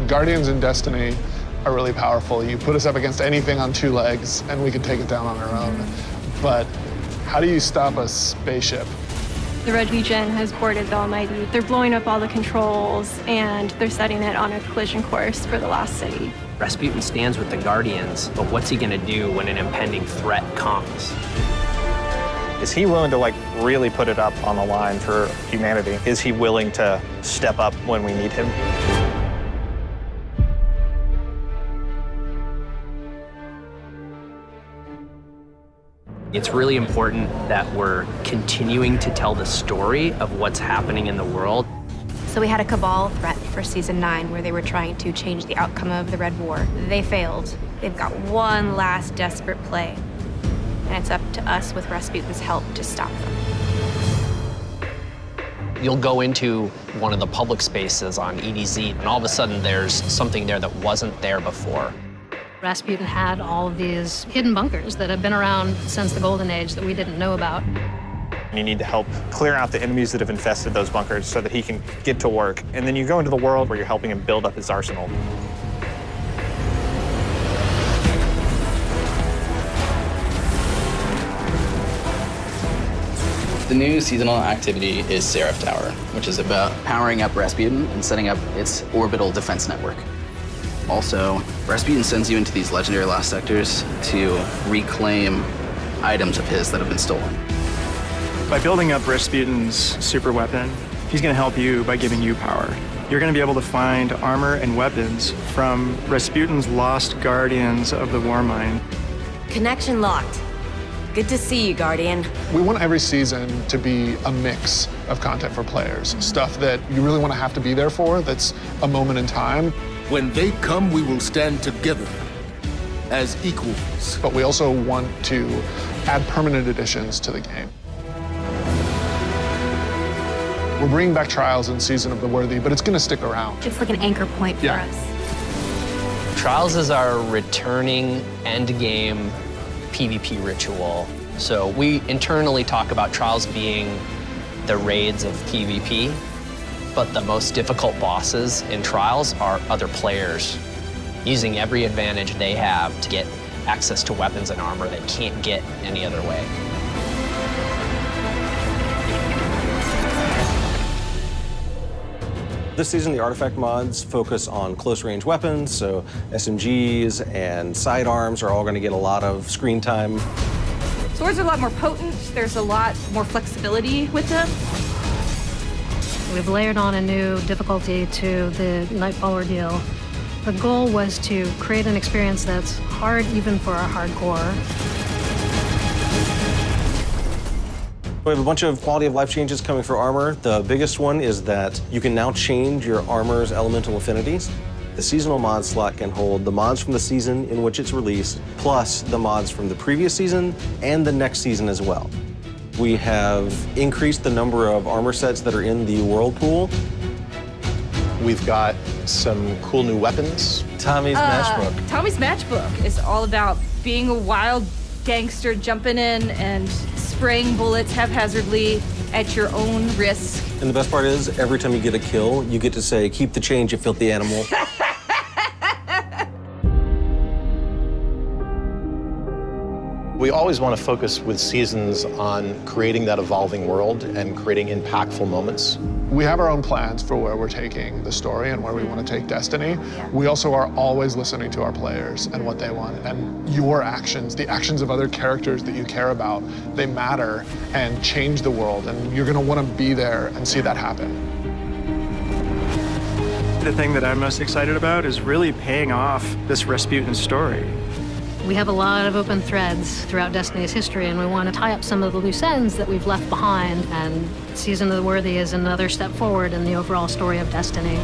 Guardians in Destiny are really powerful. You put us up against anything on two legs, and we can take it down on our own. But how do you stop a spaceship? The Red Legion has boarded the Almighty. They're blowing up all the controls, and they're setting it on a collision course for the Lost City. Rasputin stands with the Guardians, but what's he gonna do when an impending threat comes? Is he willing to, like, really put it up on the line for humanity? Is he willing to step up when we need him? It's really important that we're continuing to tell the story of what's happening in the world. So we had a Cabal threat for Season 9 where they were trying to change the outcome of the Red War. They failed. They've got one last desperate play. And it's up to us, with Rasputin's help, to stop them. You'll go into one of the public spaces on EDZ, and all of a sudden there's something there that wasn't there before. Rasputin had all of these hidden bunkers that have been around since the Golden Age that we didn't know about. You need to help clear out the enemies that have infested those bunkers so that he can get to work. And then you go into the world where you're helping him build up his arsenal. The new seasonal activity is Seraph Tower, which is about powering up Rasputin and setting up its orbital defense network. Also, Rasputin sends you into these legendary lost sectors to reclaim items of his that have been stolen. By building up Rasputin's super weapon, he's going to help you by giving you power. You're going to be able to find armor and weapons from Rasputin's lost guardians of the war mine. Connection locked. Good to see you, Guardian. We want every season to be a mix of content for players. Stuff that you really want to have to be there for, that's a moment in time. When they come, we will stand together as equals. But we also want to add permanent additions to the game. We're bringing back Trials in Season of the Worthy, but it's going to stick around. It's like an anchor point for us. Trials is our returning endgame PvP ritual. So we internally talk about Trials being the raids of PvP, but the most difficult bosses in Trials are other players using every advantage they have to get access to weapons and armor they can't get any other way. This season, the artifact mods focus on close-range weapons, so SMGs and sidearms are all going to get a lot of screen time. Swords are a lot more potent. There's a lot more flexibility with them. We've layered on a new difficulty to the Nightfall ordeal. The goal was to create an experience that's hard even for our hardcore. We have a bunch of quality of life changes coming for armor. The biggest one is that you can now change your armor's elemental affinities. The seasonal mod slot can hold the mods from the season in which it's released, plus the mods from the previous season and the next season as well. We have increased the number of armor sets that are in the Whirlpool. We've got some cool new weapons. Tommy's Matchbook. Tommy's Matchbook is all about being a wild gangster jumping in and spraying bullets haphazardly at your own risk. And the best part is, every time you get a kill, you get to say, "Keep the change, you filthy animal." We always want to focus with seasons on creating that evolving world and creating impactful moments. We have our own plans for where we're taking the story and where we want to take Destiny. We also are always listening to our players and what they want. And your actions, the actions of other characters that you care about, they matter and change the world. And you're going to want to be there and see that happen. The thing that I'm most excited about is really paying off this Rasputin story. We have a lot of open threads throughout Destiny's history, and we want to tie up some of the loose ends that we've left behind, and Season of the Worthy is another step forward in the overall story of Destiny.